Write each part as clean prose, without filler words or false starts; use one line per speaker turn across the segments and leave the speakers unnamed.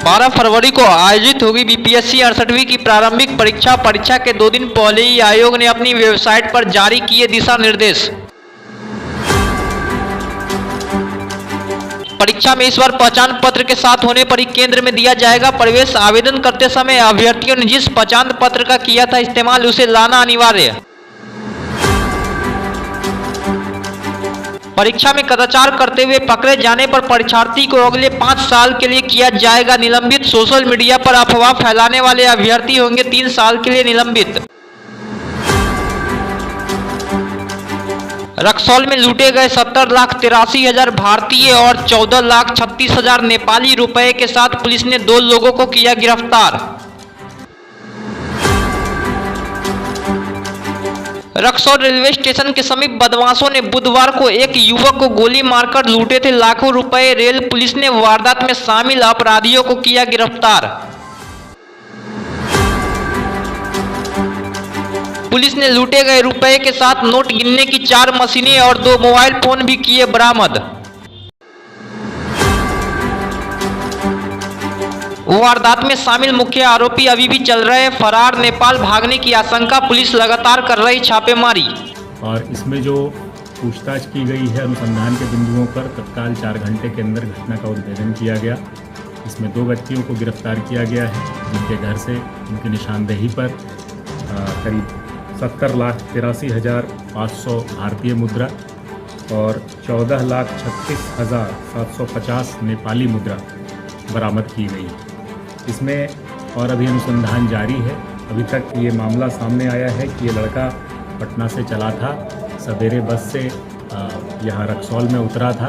12 फरवरी को आयोजित होगी बीपीएससी 68वीं की प्रारंभिक परीक्षा। परीक्षा के 2 दिन पहले ही आयोग ने अपनी वेबसाइट पर जारी किए दिशा निर्देश। परीक्षा में इस बार पहचान पत्र के साथ होने पर ही केंद्र में दिया जाएगा प्रवेश। आवेदन करते समय अभ्यर्थियों ने जिस पहचान पत्र का किया था इस्तेमाल, उसे लाना अनिवार्य। परीक्षा में कदाचार करते हुए पकड़े जाने पर परीक्षार्थी को अगले 5 साल के लिए किया जाएगा निलंबित। सोशल मीडिया पर अफवाह फैलाने वाले अभ्यर्थी होंगे 3 साल के लिए निलंबित। रक्सौल में लूटे गए 70,83,000 भारतीय और 14,36,000 नेपाली रुपए के साथ पुलिस ने 2 लोगों को किया गिरफ्तार। रक्सौल रेलवे स्टेशन के समीप बदमाशों ने बुधवार को एक युवक को गोली मारकर लूटे थे लाखों रुपए। रेल पुलिस ने वारदात में शामिल अपराधियों को किया गिरफ्तार। पुलिस ने लूटे गए रुपए के साथ नोट गिनने की 4 मशीनें और 2 मोबाइल फोन भी किए बरामद। वारदात में शामिल मुख्य आरोपी अभी भी चल रहे फरार। नेपाल भागने की आशंका, पुलिस लगातार कर रही छापेमारी।
और इसमें जो पूछताछ की गई है अनुसंधान के बिंदुओं पर तत्काल 4 घंटे के अंदर घटना का उद्भेदन किया गया। इसमें 2 व्यक्तियों को गिरफ्तार किया गया है जिनके घर से उनकी निशानदेही पर करीब 70,83,500 भारतीय मुद्रा और 14,36,750 नेपाली मुद्रा बरामद की गई। इसमें और अभी अनुसंधान जारी है। अभी तक ये मामला सामने आया है कि ये लड़का पटना से चला था, सवेरे बस से यहाँ रक्सौल में उतरा था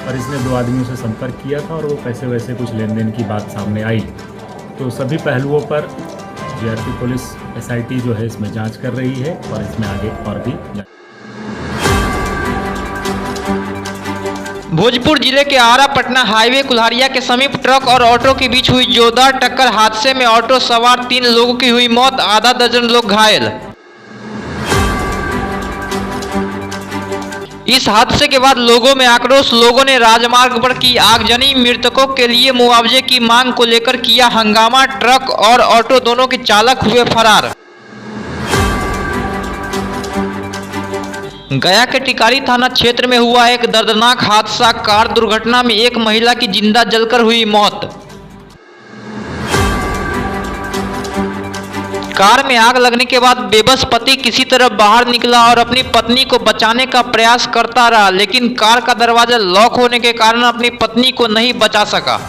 और इसने 2 आदमियों से संपर्क किया था और वो पैसे वैसे कुछ लेन देन की बात सामने आई। तो सभी पहलुओं पर जीआरपी पुलिस एसआईटी जो है इसमें जांच कर रही है और इसमें आगे और भी
भोजपुर जिले के आरा पटना हाईवे कुल्हारिया के समीप ट्रक और ऑटो के बीच हुई जोरदार टक्कर। हादसे में ऑटो सवार 3 लोगों की हुई मौत, आधा दर्जन लोग घायल। इस हादसे के बाद लोगों में आक्रोश। लोगों ने राजमार्ग पर की आगजनी। मृतकों के लिए मुआवजे की मांग को लेकर किया हंगामा। ट्रक और ऑटो दोनों के चालक हुए फरार। गया के टिकारी थाना क्षेत्र में हुआ एक दर्दनाक हादसा। कार दुर्घटना में एक महिला की जिंदा जलकर हुई मौत। कार में आग लगने के बाद बेबस पति किसी तरह बाहर निकला और अपनी पत्नी को बचाने का प्रयास करता रहा, लेकिन कार का दरवाजा लॉक होने के कारण अपनी पत्नी को नहीं बचा सका।